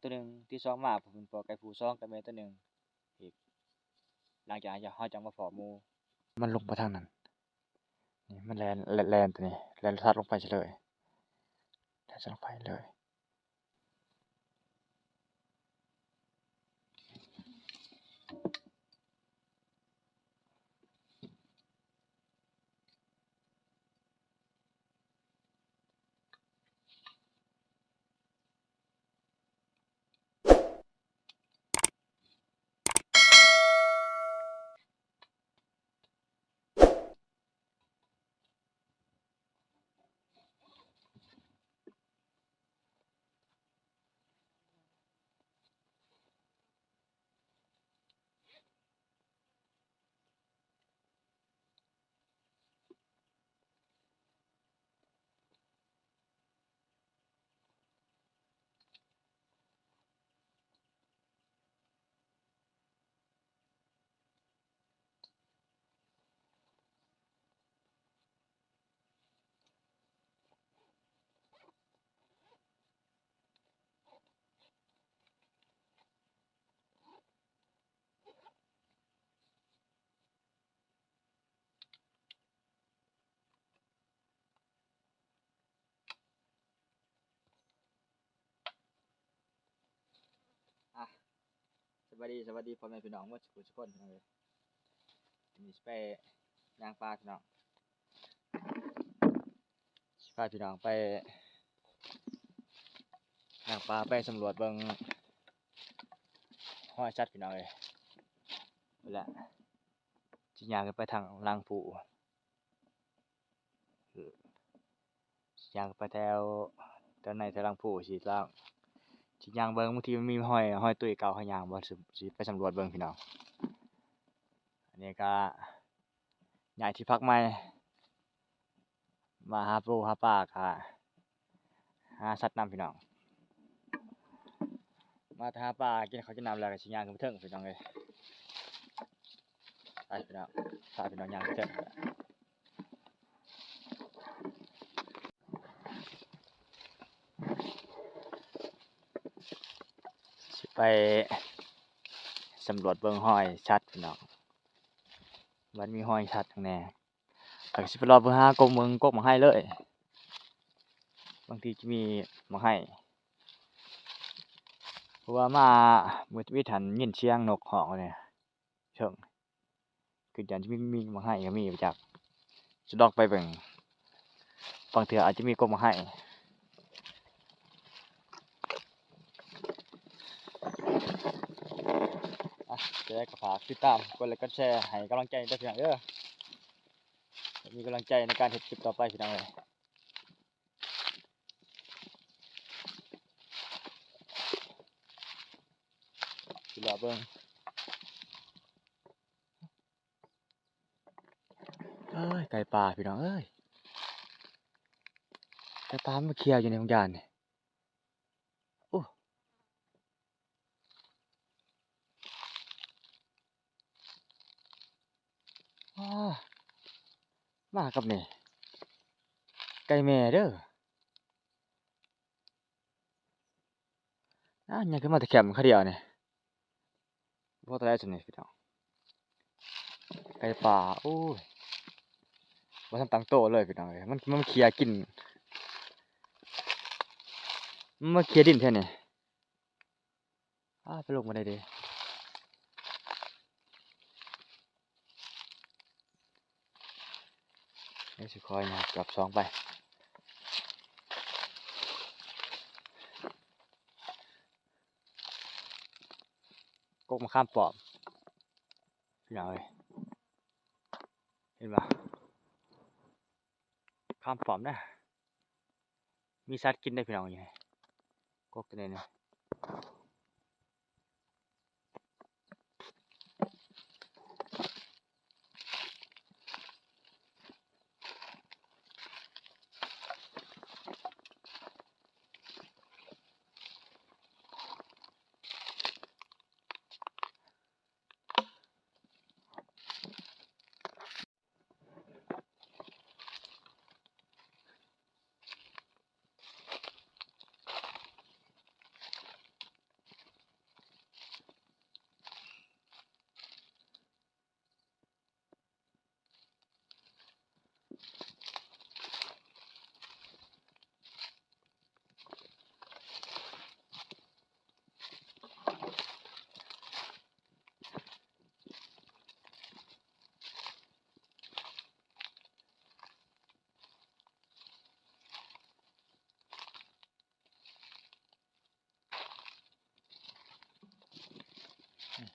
ตัวหนึ่งที่สองมาผมเป็นปอไก่ผู้สองกับแม่ตัวหนึ่งอีกหลังจากนั้นเขาจังมาฟอหมูมันลงไปทางนั้นนี่มันแลนตัวนี้แลนทัดลงไปเลยทัดลงไปเลยสวัสดีพ่อแม่พี่น้องเมื่อสุขคนเลยมีไปย่างปลาพี่น้องพาพี่น้องไปย่างปลาไปสำรวจเบิ่งห้อยชัดพี่น้องเลยนี่แหละจิย่างกันไปทางลางปูย่างไปแถวในแถวลางปูสิล่างจิย่างเบิ่งบางทีมันมีห้อยตุ้ยเก่าห้อยย่างบ่สิไปสำรวจเบิ่งพี่น้องอันนี้ก็ย้ายที่พักใหม่มาหาปูหาปลาค่ะหาสัตว์นำพี่น้องมาหาปลากินข้าวกินน้ำแล้วก็สิย่างขึ้นไปเทิงพี่น้องเลยไปพี่น้องพาพี่น้องย่างขึ้นไปเทิงสิไปสำรวจเบิ่งห้อยชัดพี่น้องมันมีห้อยชัดทั้งแน่ก็สิไปรอเบิ่งหากกมาให้เลยบางทีจะมีมาให้เพราะว่ามามื้อวิถันยินเสียงนกฮ้องเนี่ยเชิงคือจันจะมีมาให้ก็มีประจักจะลองไปเบิ่งบางเทื่ออาจจะมีกกมาให้จะได้ก็ฝากติดตามกดไลค์กดแชร์ให้กำลังใจด้วยพี่น้องเด้อมีกำลังใจในการเฮ็ดคลิปต่อไปพี่น้องเอ้ยสิรอเบิ่งเอ้ยไก่ป่าพี่น้องเอ้ยไก่ป่ามันเคลียร์อยู่ในทุ่งหญ้านี่โอ้มากับนี่ไก่แม่เด้อยังขึ้นมาแต่แคมป์เขาเดียวนี่บ่เท่าใดซั่นนี่พี่น้องไก่ป่าโอ้ยบ่ทันตั้งโตเลยพี่น้องเอ้ยมันเคลียร์กินมันมาเคลียร์ดินแท้นี่ไปลงมาได้เด้เดี๋ยวสิคอยนะจับซองไปกกมะขามป้อมพี่น้องเอ้ยเห็นบ่ขามป้อมนะมีสัตว์กินได้พี่น้องอยู่นี่กกตัวนี้นะ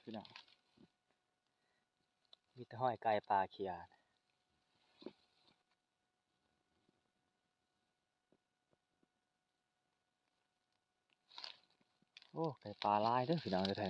พี่น้องมีแต่ห้อยไก่ปลาเขียดโอ้ไก่ปลาหลายเด้อพี่น้องแท้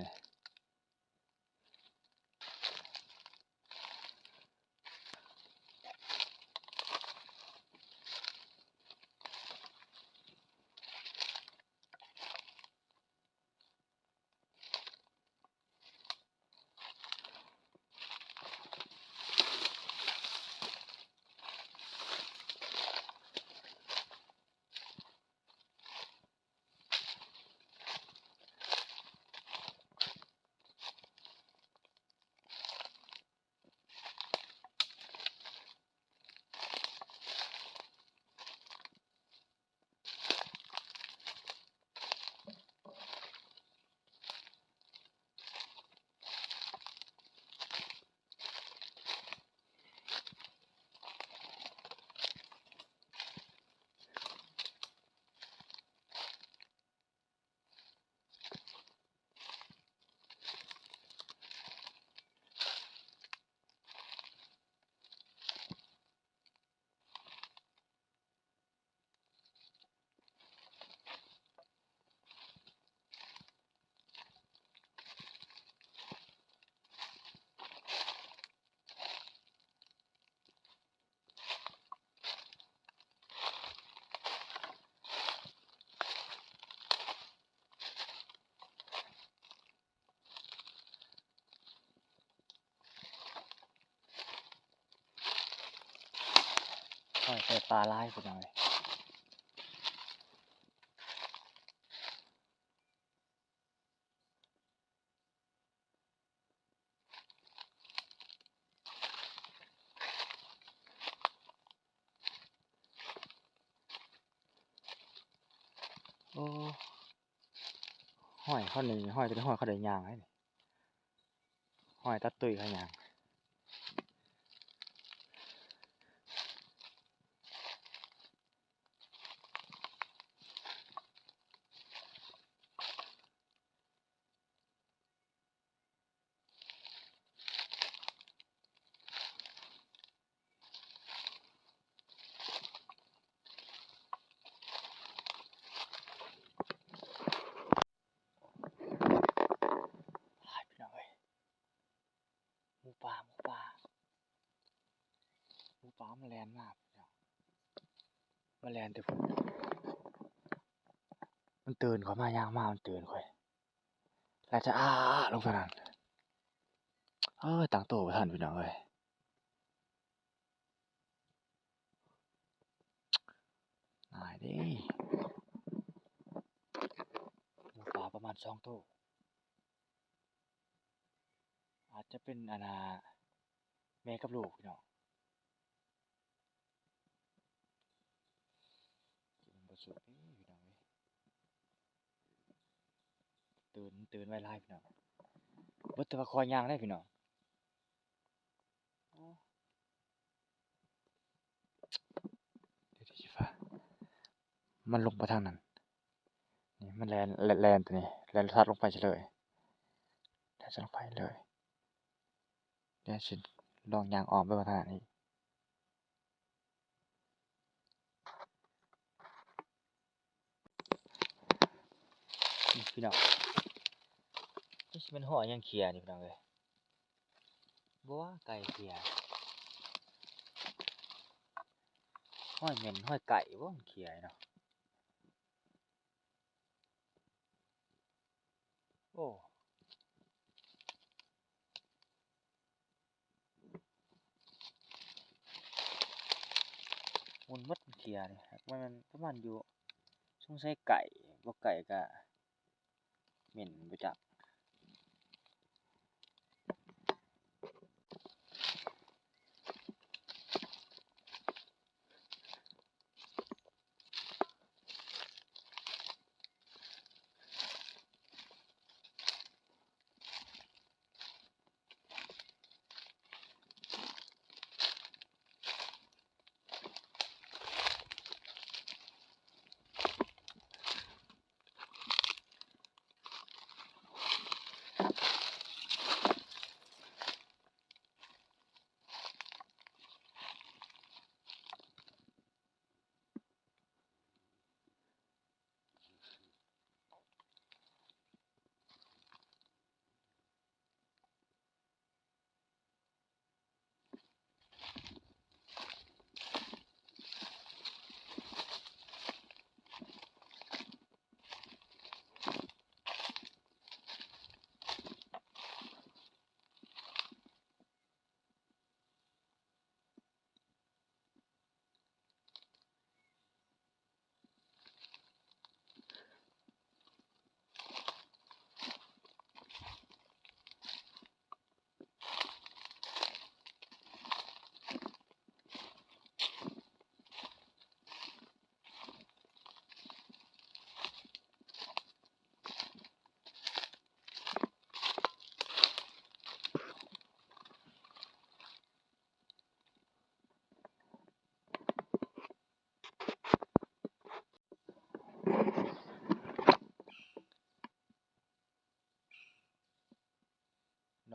ห้อยไก่ปลาหลายพี่น้องโอ้ห้อยเขานี่ห้อยตัวนี้ห้อยเขาได้ย่างให้นี่ห้อยตัดตุ้ยเขาย่างพี่น้องเอ้ยหมูป่ามันแล่นมาพี่น้องมันแล่นแต่พุ่นมันตื่นเข้ามาย่างมามันตื่นข่อยแล้วจะลงเท่านั้นตั้งโตบ่ทันพี่น้องเอ้ยตายเด้หมูป่าประมาณ2โตอาจจะเป็นแม่กับลูกพี่น้องกินบ่สุดเด้พี่น้องเอ้ยตื่นไว้หลายพี่น้องบ่แต่ว่าคอยย่างได้พี่น้องเดี๋ยวสิฟ้ามันลงไปทางนั้นนี่มันแล่นตัวนี้แล่นทัดลงไปซะเลยแล่นลงไปเลยเดี๋ยวสิลองย่างอ้อมไปว่าทางนั้นอีกนี่พี่น้องนี่สิเป็นห้อยหยังเขียนี่พี่น้องเอ้ยบ่ว่าไก่เขียห้อยเหม็นห้อยไก่บ่มันเขียเนาะโอ้มุนหมดมันเขียนี่มันประมาณอยู่สงสัยไก่บ่ไก่ก็เหม็นบ่จัก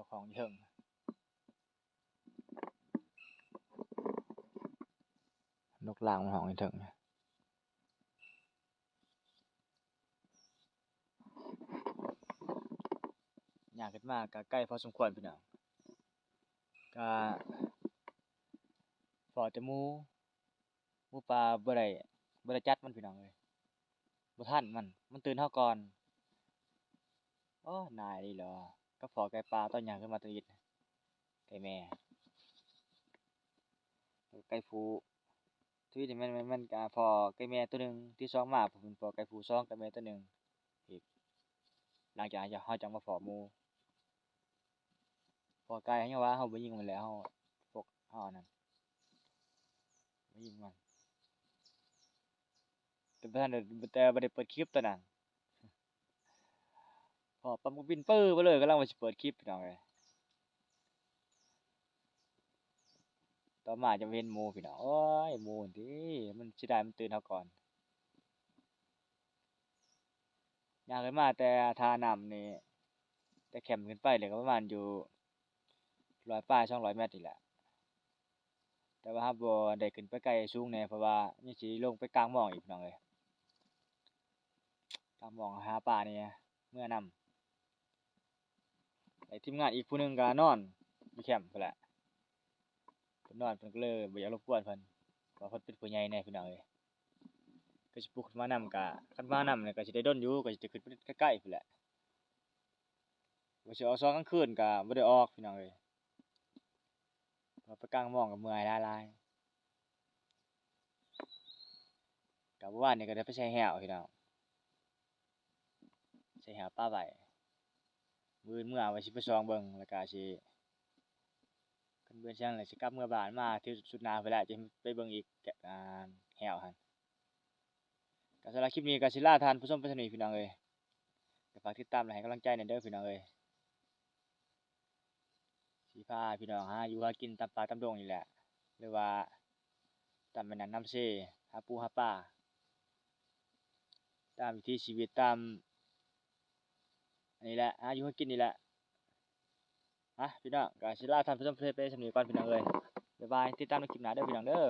กของเถิงนกลางมันห้องเถิงย่างขึ้นมาก็ใกล้พอสมควรพี่น้องก็พอจะหมูปลาบ่ได้จัดมันพี่น้องเอ้ยบ่ทันมันตื่นเฮาก่อนโอ้นายนี่เหรอก็พอไก่ปลาตอนย่างขึ้นมาแตะอิดไก่แม่ไก่ผูทวีตนี่มันก็พอไก่แม่ตัวหนึงที่สองมาผมเป็นพอไก่ผูสองไก่แม่ตัวหนึงอีกหลังจากนั้นเฮาจังมาพอหมู่พอไก่ยังว่าเฮาบ่ยิงมันแล้วพวกเฮาอันนั้นบ่ยิงมันแต่บ่ทันได้แต่บ่ได้เปิดคลิปตอนนั้นพอปั๊มก็บินปื้อไปเลยกำลังว่าสิเปิดคลิปพี่น้องเอ้ยต่อมาจะมาเห็นหมู่พี่น้องโอ๊ยหมู่นั่นติมันสิได้มันตื่นเฮาก่อนย่างขึ้นมาแต่ท่าน้ำนี่แต่แคมป์ขึ้นไปเลยก็ประมาณอยู่100ปลาย200เมตรนี่แหละแต่ว่าเราบ่ได้ขึ้นไปไกลสูงแหน่เพราะว่ายังสิลงไปกลางหม้องอีกพี่น้องเอ้ยกลางหม้องหาปลานี่เมื่อนำไอ้ทีมงานอีกผู้หนึงก็นอนอยู่แคมป์พู้นแหละเพิ่นนอนเพิ่นก็เลยบ่อยากรบกวนเพิ่นเพราะเพิ่นเป็นผู้ใหญ่แหน่พี่น้องเอ้ยก็สิปลุกขึ้นมานำก็คันมานำนี่ก็สิได้ดนอยู่ก็สิได้ขึ้นไปใกล้ๆพู้นแหละว่าสิออกซ้อนกลางคืนก็บ่ได้ออกพี่น้องเอ้ยเพราะไปกลางหม้องก็เมื่อยหลายๆก็เมื่อวานนี้ก็ได้ไปใส่แห้วพี่น้องใส่แห้วปลาไว้มื้ออื่นมื้อว่าสิไปส่องเบิ่งแล้วก็สิคันเบิ่งซั้นแล้วสิกลับเมื่อบ้านมาที่สุดหน้าพู้นแหละจังไปเบิ่งอีกแห้วหั่นก็สำหรับคลิปนี้ก็สิลาท่านผู้ชมไปเท่านี้พี่น้องเอ้ยก็ฝากติดตามและให้กำลังใจแหน่เด้อพี่น้องเอ้ยสิพาพี่น้องหาอยู่หากินตามป่าตามดงนี่แหละหรือว่าตามแม่น้ำน้ำเซหาปูหาปลาตามวิถีชีวิตตามอันนี้แหละหาอยู่หากินนี่แหละพี่น้องก็สิลาท่านผู้ชมไปส่ำนี้ก่อนพี่น้องเอ้ยบ๊ายบายติดตามในคลิปหน้าเด้อพี่น้องเด้อ